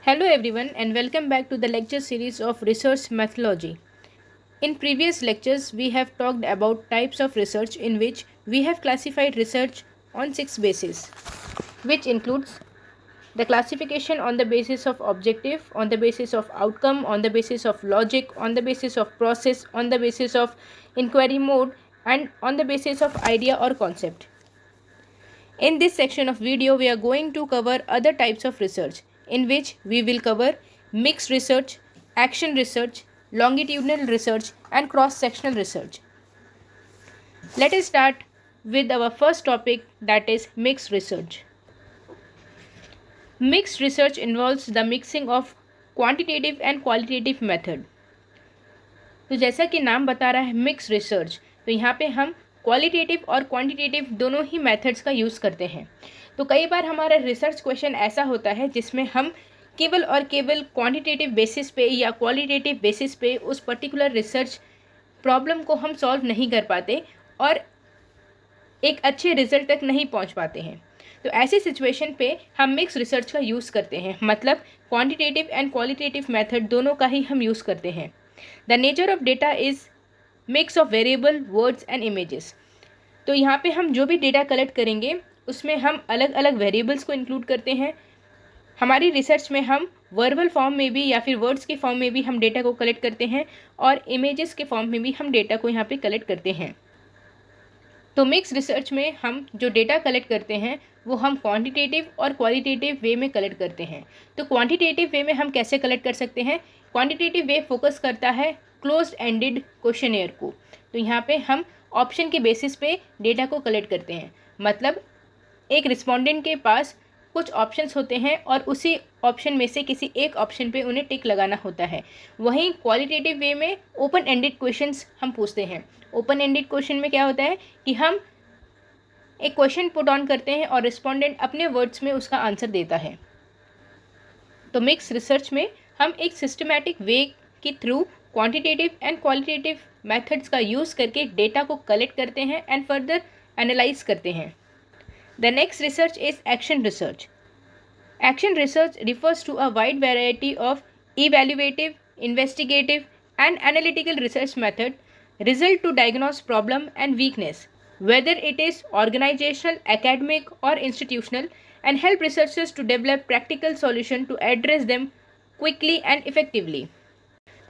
Hello everyone and welcome back to the lecture series of research methodology. In previous lectures we have talked about types of research in which we have classified research on 6 bases, which includes the classification on the basis of objective, on the basis of outcome, on the basis of logic, on the basis of process, on the basis of inquiry mode, and on the basis of idea or concept. In this section of video, we are going to cover other types of research in which we will cover mixed research, action research, longitudinal research and cross-sectional research. Let us start with our first topic, that is mixed research. Mixed research involves the mixing of quantitative and qualitative method. तो जैसा कि नाम बता रहा है mix research, तो यहाँ पे हम क्वालिटेटिव और क्वांटिटेटिव दोनों ही मेथड्स का यूज़ करते हैं। तो कई बार हमारा रिसर्च क्वेश्चन ऐसा होता है जिसमें हम केवल और केवल क्वांटिटेटिव बेसिस पे या क्वालिटेटिव बेसिस पे उस पर्टिकुलर रिसर्च प्रॉब्लम को हम सॉल्व नहीं कर पाते और एक अच्छे रिजल्ट तक नहीं पहुंच पाते हैं। तो ऐसी सिचुएशन पे हम मिक्स रिसर्च का यूज़ करते हैं, मतलब क्वांटिटेटिव एंड क्वालिटेटिव मेथड दोनों का ही हम यूज़ करते हैं। The nature of data is mix of variable, words and images. तो यहाँ पे हम जो भी डेटा कलेक्ट करेंगे उसमें हम अलग अलग वेरिएबल्स को इंक्लूड करते हैं। हमारी रिसर्च में हम वर्बल फॉर्म में भी या फिर वर्ड्स के फॉर्म में भी हम डेटा को कलेक्ट करते हैं और इमेजेस के फॉर्म में भी हम डेटा को यहाँ पे कलेक्ट करते हैं। तो मिक्स रिसर्च में हम जो डेटा कलेक्ट करते हैं वो हम क्वांटिटेटिव और क्वालिटेटिव वे में कलेक्ट करते हैं। तो क्वांटिटेटिव वे में हम कैसे कलेक्ट कर सकते हैं? क्वांटिटेटिव वे फोकस करता है क्लोज्ड एंडेड क्वेश्चनेयर को। तो यहाँ पे हम ऑप्शन के बेसिस पे डेटा को कलेक्ट करते हैं, मतलब एक रिस्पोंडेंट के पास कुछ ऑप्शंस होते हैं और उसी ऑप्शन में से किसी एक ऑप्शन पे उन्हें टिक लगाना होता है। वहीं क्वालिटेटिव वे में ओपन एंडेड क्वेश्चंस हम पूछते हैं। ओपन एंडेड क्वेश्चन में क्या होता है कि हम एक क्वेश्चन पुट ऑन करते हैं और रिस्पोंडेंट अपने वर्ड्स में उसका आंसर देता है। तो मिक्स रिसर्च में हम एक सिस्टमैटिक वे के through quantitative and qualitative methods का यूज़ करके डेटा को कलेक्ट करते हैं एंड फर्दर एनालाइज करते हैं। The next research is action research. Action research refers to a wide variety of evaluative, investigative, and analytical research methods result to diagnose problem and weakness, whether it is organizational, academic, or institutional, and help researchers to develop practical solution to address them quickly and effectively.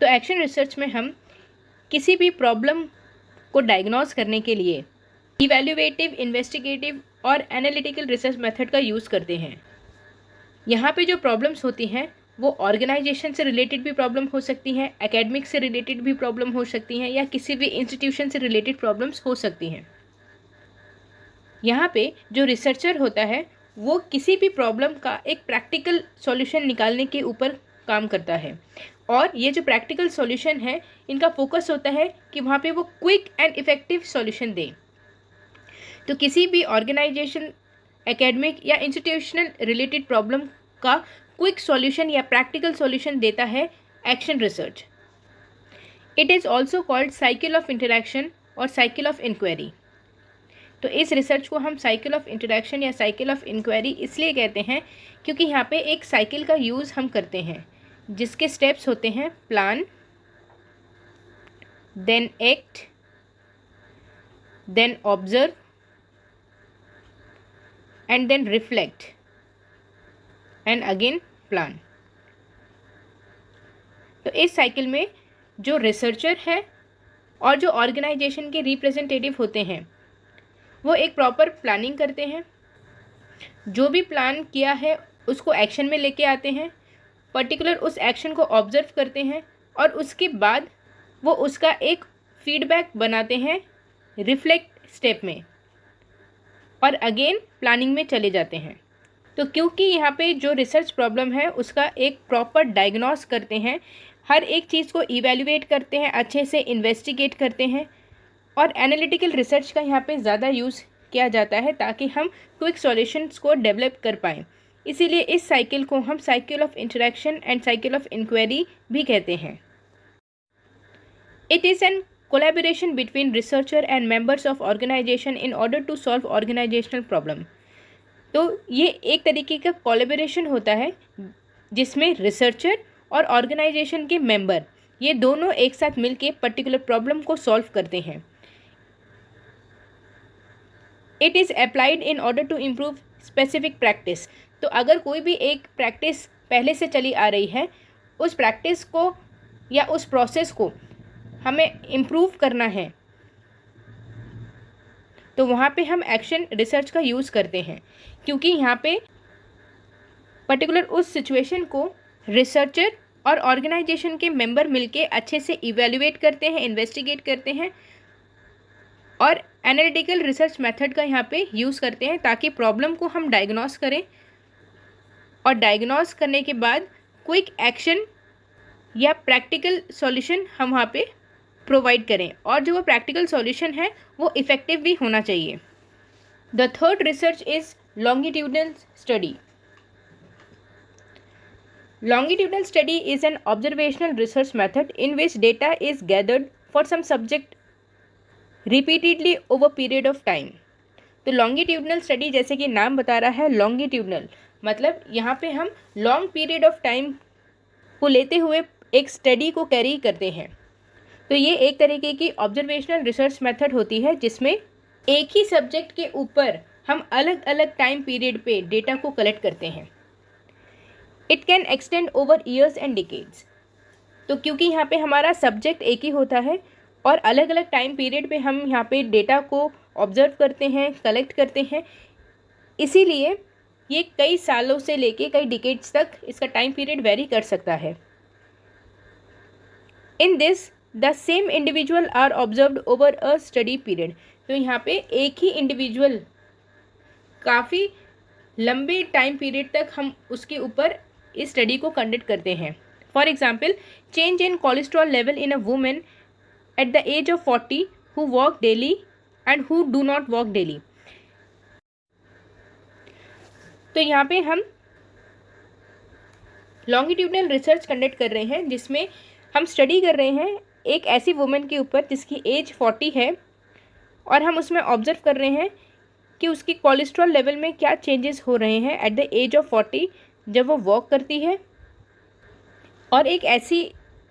तो action research में हम किसी भी problem को diagnose करने के लिए evaluative, investigative और एनालिटिकल रिसर्च मेथड का यूज़ करते हैं। यहाँ पे जो प्रॉब्लम्स होती हैं वो ऑर्गेनाइजेशन से रिलेटेड भी प्रॉब्लम हो सकती हैं, एकेडमिक से रिलेटेड भी प्रॉब्लम हो सकती हैं या किसी भी इंस्टीट्यूशन से रिलेटेड प्रॉब्लम्स हो सकती हैं। यहाँ पे जो रिसर्चर होता है वो किसी भी प्रॉब्लम का एक प्रैक्टिकल सॉल्यूशन निकालने के ऊपर काम करता है और ये जो प्रैक्टिकल सॉल्यूशन है इनका फोकस होता है कि वहाँ पे वो क्विक एंड इफ़ेक्टिव सॉल्यूशन दें। तो किसी भी ऑर्गेनाइजेशन, एकेडमिक या इंस्टीट्यूशनल रिलेटेड प्रॉब्लम का क्विक सॉल्यूशन या प्रैक्टिकल सॉल्यूशन देता है action research. It is also called cycle of interaction और साइकिल ऑफ इंक्वायरी। तो इस रिसर्च को हम साइकिल ऑफ इंटरैक्शन या साइकिल ऑफ इंक्वायरी इसलिए कहते हैं क्योंकि यहाँ पे एक साइकिल का यूज़ हम करते हैं जिसके स्टेप्स होते हैं plan, then act, then observe and then reflect and again plan. तो इस साइकिल में जो रिसर्चर है और जो ऑर्गेनाइजेशन के रिप्रेजेंटेटिव होते हैं वो एक प्रॉपर प्लानिंग करते हैं, जो भी प्लान किया है उसको एक्शन में लेके आते हैं, पर्टिकुलर उस एक्शन को ऑब्जर्व करते हैं और उसके बाद वो उसका एक फीडबैक बनाते हैं रिफ्लेक्ट स्टेप में और अगेन प्लानिंग में चले जाते हैं। तो क्योंकि यहाँ पे जो रिसर्च प्रॉब्लम है उसका एक प्रॉपर डायग्नोस करते हैं, हर एक चीज़ को इवैल्यूएट करते हैं, अच्छे से इन्वेस्टिगेट करते हैं और एनालिटिकल रिसर्च का यहाँ पे ज़्यादा यूज़ किया जाता है ताकि हम क्विक सॉल्यूशंस को डेवलप कर पाएँ। इसीलिए इस साइकिल को हम cycle of interaction and cycle of inquiry भी कहते हैं। It is an collaboration between researcher and members of organization in order to solve organizational problem. तो ये एक तरीके का कोलैबोरेशन होता है जिसमें रिसर्चर और ऑर्गेनाइजेशन के मेंबर ये दोनों एक साथ मिलके पर्टिकुलर प्रॉब्लम को सॉल्व करते हैं। It is applied in order to improve specific practice. तो अगर कोई भी एक प्रैक्टिस पहले से चली आ रही है, उस प्रैक्टिस को या उस प्रोसेस को हमें इम्प्रूव करना है, तो वहाँ पे हम एक्शन रिसर्च का यूज़ करते हैं, क्योंकि यहाँ पे पर्टिकुलर उस सिचुएशन को रिसर्चर और ऑर्गेनाइजेशन के मेंबर मिलके अच्छे से इवेल्युएट करते हैं, इन्वेस्टिगेट करते हैं और एनालिटिकल रिसर्च मेथड का यहाँ पे यूज़ करते हैं, ताकि प्रॉब्लम को हम डायग्नोस करें और डायग्नोस करने के बाद क्विक एक्शन या प्रैक्टिकल सॉल्यूशन हम वहाँ पे प्रोवाइड करें, और जो वो प्रैक्टिकल सॉल्यूशन है वो इफ़ेक्टिव भी होना चाहिए। The third research is longitudinal study. Longitudinal study is an observational research method in which data is gathered for some subject repeatedly over period of time। तो longitudinal study जैसे कि नाम बता रहा है longitudinal, मतलब यहाँ पे हम लॉन्ग पीरियड ऑफ टाइम को लेते हुए एक स्टडी को कैरी करते हैं। तो ये एक तरीके की ऑब्जर्वेशनल रिसर्च मेथड होती है, जिसमें एक ही सब्जेक्ट के ऊपर हम अलग अलग टाइम पीरियड पे डेटा को कलेक्ट करते हैं। It can extend over years and decades. तो क्योंकि यहाँ पे हमारा सब्जेक्ट एक ही होता है और अलग अलग टाइम पीरियड पे हम यहाँ पे डेटा को ऑब्जर्व करते हैं, कलेक्ट करते हैं, इसीलिए ये कई सालों से लेके कई डिकेड्स तक इसका टाइम पीरियड वेरी कर सकता है। In this the same individual are observed over a study period. तो यहाँ पे एक ही इंडिविजुअल काफ़ी लंबे टाइम पीरियड तक हम उसके ऊपर इस स्टडी को कंडक्ट करते हैं। For example, change in cholesterol level in a women at the age of 40 who walk daily and who do not walk daily. तो यहाँ पे हम लॉन्गिट्यूडनल रिसर्च कंडक्ट कर रहे हैं, जिसमें हम स्टडी कर रहे हैं एक ऐसी वुमेन के ऊपर जिसकी एज 40 है, और हम उसमें ऑब्जर्व कर रहे हैं कि उसकी कोलेस्ट्रॉल लेवल में क्या चेंजेस हो रहे हैं एट द एज ऑफ 40 जब वो वॉक करती है, और एक ऐसी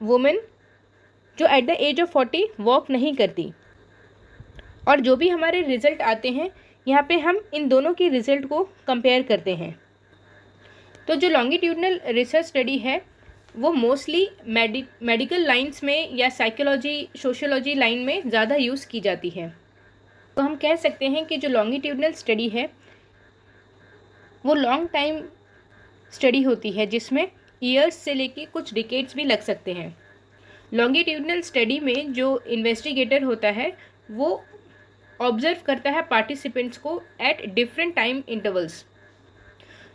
वुमेन जो at the age of 40 walk नहीं करती। और जो भी हमारे रिज़ल्ट आते हैं, यहाँ पे हम इन दोनों की रिज़ल्ट को कंपेयर करते हैं। तो जो लॉन्गिट्यूडनल रिसर्च स्टडी है वो मोस्टली मेडिकल लाइंस में या साइकोलॉजी, सोशियोलॉजी लाइन में ज़्यादा यूज़ की जाती है। तो हम कह सकते हैं कि जो लॉन्गिट्यूडनल स्टडी है वो लॉन्ग टाइम स्टडी होती है, जिसमें ईयर्स से लेके कुछ डिकेड्स भी लग सकते हैं। लॉन्गिट्यूडनल स्टडी में जो इन्वेस्टिगेटर होता है वो ऑब्जर्व करता है पार्टिसिपेंट्स को एट डिफरेंट टाइम इंटरवल्स।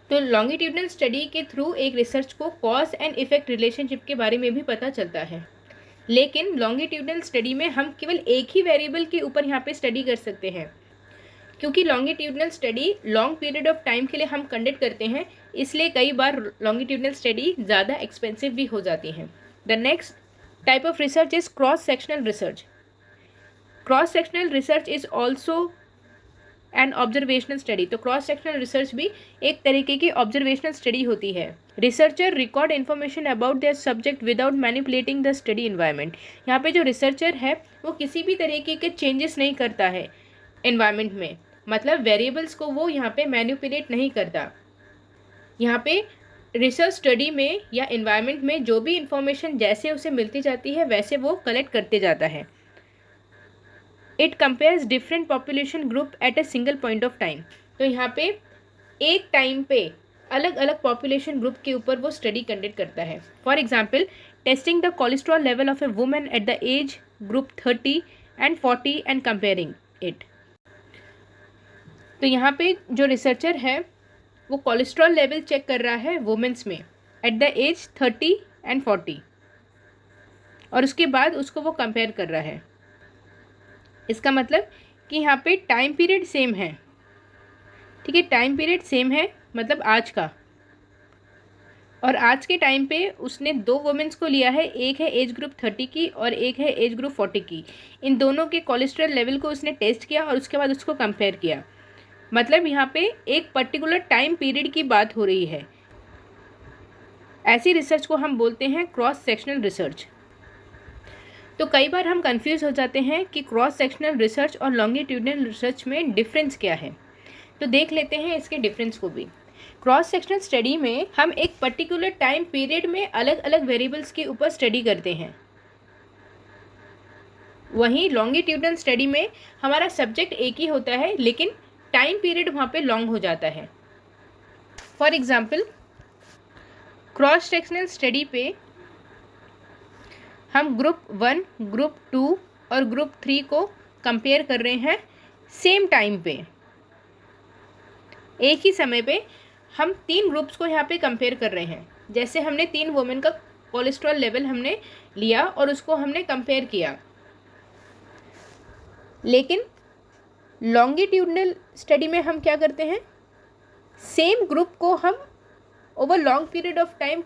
तो लॉन्गिट्यूडनल स्टडी के थ्रू एक रिसर्च को कॉज एंड इफेक्ट रिलेशनशिप के बारे में भी पता चलता है, लेकिन लॉन्गिट्यूडनल स्टडी में हम केवल एक ही वेरिएबल के ऊपर यहाँ पे स्टडी कर सकते हैं, क्योंकि longitudinal study long period of time के लिए हम कंडक्ट करते हैं, इसलिए कई बार लॉन्गिट्यूडनल स्टडी ज़्यादा एक्सपेंसिव भी हो जाती हैं। The next type of research is cross sectional research. Cross sectional research is also and observational study. तो क्रॉस सेक्शनल रिसर्च भी एक तरीके की ऑब्जर्वेशनल स्टडी होती है। Researcher record information about their subject without manipulating the study environment. यहाँ पे जो रिसर्चर है वो किसी भी तरीके के चेंजेस नहीं करता है इन्वायरमेंट में, मतलब वेरिएबल्स को वो यहाँ पे मैनिपुलेट नहीं करता। यहाँ पे रिसर्च स्टडी में या इन्वायरमेंट में जो भी इंफॉर्मेशन जैसे उसे मिलती जाती है वैसे वो कलेक्ट करते जाता है। It compares different population group at a single point of time. तो यहाँ पे एक टाइम पे अलग अलग पॉपुलेशन ग्रुप के ऊपर वो स्टडी कंडक्ट करता है। For example, testing the cholesterol level of A women at the age group 30 and 40 and comparing it. तो यहाँ पे जो रिसर्चर है वो कोलेस्ट्रॉल लेवल चेक कर रहा है वुमेन्स में एट द एज 30 एंड 40, और उसके बाद उसको वो कंपेयर कर रहा है। इसका मतलब कि यहाँ पे टाइम पीरियड सेम है, ठीक है, टाइम पीरियड सेम है मतलब आज का, और आज के टाइम पे उसने दो वुमेन्स को लिया है, एक है एज ग्रुप 30 की और एक है एज ग्रुप 40 की। इन दोनों के कोलेस्ट्रॉल लेवल को उसने टेस्ट किया और उसके बाद उसको कंपेयर किया। मतलब यहाँ पे एक पर्टिकुलर टाइम पीरियड की बात हो रही है। ऐसी रिसर्च को हम बोलते हैं क्रॉस सेक्शनल रिसर्च। तो कई बार हम कंफ्यूज हो जाते हैं कि क्रॉस सेक्शनल रिसर्च और लॉन्गिट्यूडनल रिसर्च में डिफरेंस क्या है। तो देख लेते हैं इसके डिफरेंस को भी। क्रॉस सेक्शनल स्टडी में हम एक पर्टिकुलर टाइम पीरियड में अलग अलग वेरिएबल्स के ऊपर स्टडी करते हैं। वहीं लॉन्गिट्यूडनल स्टडी में हमारा सब्जेक्ट एक ही होता है लेकिन टाइम पीरियड वहाँ पे लॉन्ग हो जाता है। For example, cross sectional study पे हम ग्रुप 1, ग्रुप 2 और ग्रुप 3 को कंपेयर कर रहे हैं सेम टाइम पे। एक ही समय पे हम 3 ग्रुप्स को यहाँ पे कंपेयर कर रहे हैं। जैसे हमने 3 वुमेन का कोलेस्ट्रॉल लेवल हमने लिया और उसको हमने कंपेयर किया। लेकिन लॉन्गिट्यूडनल स्टडी में हम क्या करते हैं, सेम ग्रुप को हम over long period of time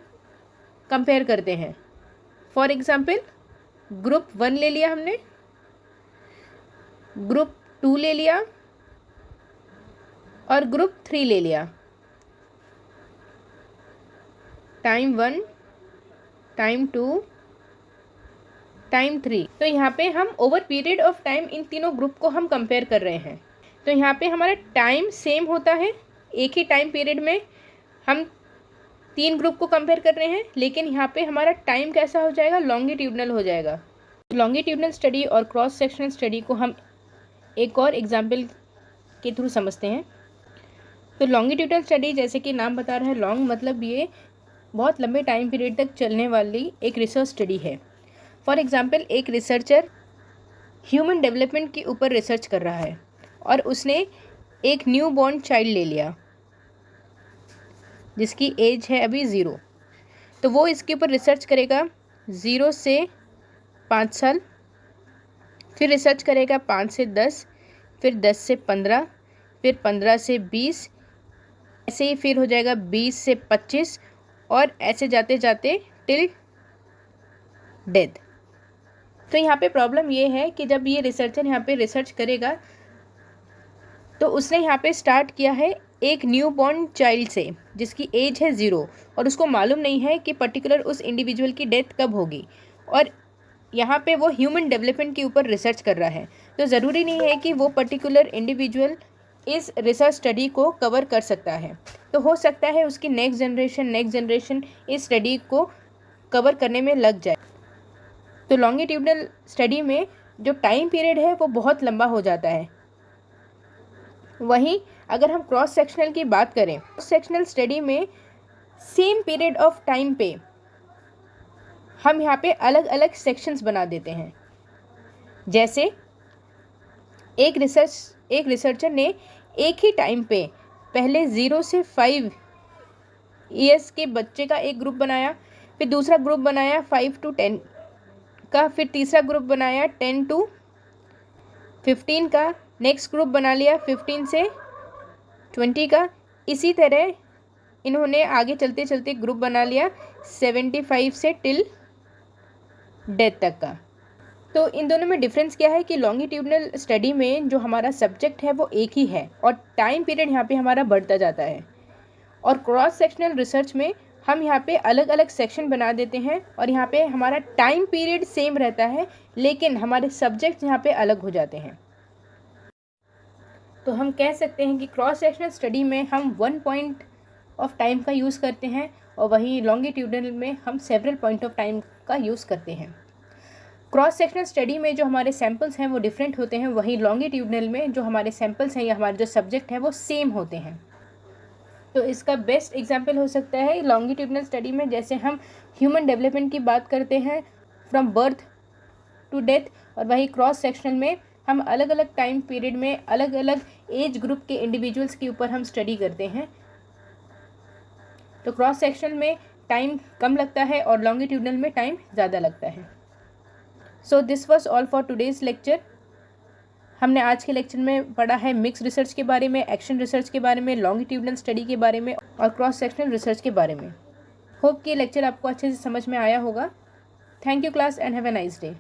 compare करते हैं। फॉर एग्जाम्पल, ग्रुप 1 ले लिया हमने, ग्रुप 2 ले लिया और ग्रुप 3 ले लिया। Time 1, time 2, time 3। तो यहाँ पे हम over period of time in तीनों ग्रुप को हम कंपेयर कर रहे हैं। तो यहाँ पे हमारा टाइम सेम होता है, एक ही टाइम पीरियड में हम 3 ग्रुप को कंपेयर कर रहे हैं, लेकिन यहाँ पे हमारा टाइम कैसा हो जाएगा, लॉन्गिट्यूडनल हो जाएगा। लॉन्गिट्यूडनल स्टडी और क्रॉस सेक्शनल स्टडी को हम एक और एग्जाम्पल के थ्रू समझते हैं। तो लॉन्गिट्यूडनल स्टडी, जैसे कि नाम बता रहा है, लॉन्ग मतलब ये बहुत लंबे टाइम पीरियड तक चलने वाली एक रिसर्च स्टडी है। फॉर एग्जाम्पल, एक रिसर्चर ह्यूमन डेवलपमेंट के ऊपर रिसर्च कर रहा है और उसने एक न्यू बॉर्न चाइल्ड ले लिया जिसकी एज है अभी 0। तो वो इसके ऊपर रिसर्च करेगा 0 से 5 साल, फिर रिसर्च करेगा 5 से 10, फिर 10 से 15, फिर 15 से 20, ऐसे ही फिर हो जाएगा 20 से 25 और ऐसे जाते जाते टिल डेथ। तो यहाँ पे प्रॉब्लम ये है कि जब ये रिसर्चर यहाँ पे रिसर्च करेगा तो उसने यहाँ पे स्टार्ट किया है एक न्यू बॉर्न चाइल्ड से जिसकी एज है 0 और उसको मालूम नहीं है कि पर्टिकुलर उस इंडिविजुअल की डेथ कब होगी, और यहाँ पे वो ह्यूमन डेवलपमेंट के ऊपर रिसर्च कर रहा है। तो ज़रूरी नहीं है कि वो पर्टिकुलर इंडिविजुअल इस रिसर्च स्टडी को कवर कर सकता है। तो हो सकता है उसकी नेक्स्ट जनरेशन इस स्टडी को कवर करने में लग जाए। तो लॉन्गिट्यूडनल स्टडी में जो टाइम पीरियड है वो बहुत लंबा हो जाता है। वहीं अगर हम क्रॉस सेक्शनल की बात करें, क्रॉस सेक्शनल स्टडी में सेम पीरियड ऑफ टाइम पे हम यहाँ पे अलग अलग सेक्शंस बना देते हैं। जैसे एक रिसर्चर ने एक ही टाइम पे पहले 0 से 5 ईयर्स के बच्चे का एक ग्रुप बनाया, फिर दूसरा ग्रुप बनाया 5 to 10 का, फिर तीसरा ग्रुप बनाया 10 to 15 का, नेक्स्ट ग्रुप बना लिया 15 से 20 का। इसी तरह इन्होंने आगे चलते चलते ग्रुप बना लिया 75 से टिल डेथ तक का। तो इन दोनों में डिफरेंस क्या है कि लॉन्गिट्यूडनल स्टडी में जो हमारा सब्जेक्ट है वो एक ही है और टाइम पीरियड यहाँ पे हमारा बढ़ता जाता है, और क्रॉस सेक्शनल रिसर्च में हम यहाँ पे अलग अलग सेक्शन बना देते हैं और यहाँ पे हमारा टाइम पीरियड सेम रहता है लेकिन हमारे सब्जेक्ट यहाँ पे अलग हो जाते हैं। तो हम कह सकते हैं कि क्रॉस सेक्शनल स्टडी में हम 1 पॉइंट ऑफ टाइम का यूज़ करते हैं और वहीं लॉन्गिट्यूडनल में हम सेवरल पॉइंट ऑफ टाइम का यूज़ करते हैं। क्रॉस सेक्शनल स्टडी में जो हमारे सैम्पल्स हैं वो डिफरेंट होते हैं, वहीं लॉन्गिट्यूडनल में जो हमारे सैम्पल्स हैं या हमारे जो सब्जेक्ट हैं वो सेम होते हैं। तो इसका बेस्ट एग्जांपल हो सकता है लॉन्गिट्यूडनल स्टडी में, जैसे हम ह्यूमन डेवलपमेंट की बात करते हैं फ्रॉम बर्थ टू डेथ, और वहीं क्रॉस सेक्शनल में हम अलग अलग टाइम पीरियड में अलग अलग एज ग्रुप के इंडिविजुअल्स के ऊपर हम स्टडी करते हैं। तो क्रॉस सेक्शनल में टाइम कम लगता है और लॉन्गिट्यूडनल में टाइम ज़्यादा लगता है। So this was all for today's lecture. हमने आज के लेक्चर में पढ़ा है मिक्स रिसर्च के बारे में, एक्शन रिसर्च के बारे में, लॉन्गिट्यूडनल स्टडी के बारे में और क्रॉस सेक्शनल रिसर्च के बारे में। होप कि लेक्चर आपको अच्छे से समझ में आया होगा। Thank you class and have a nice day.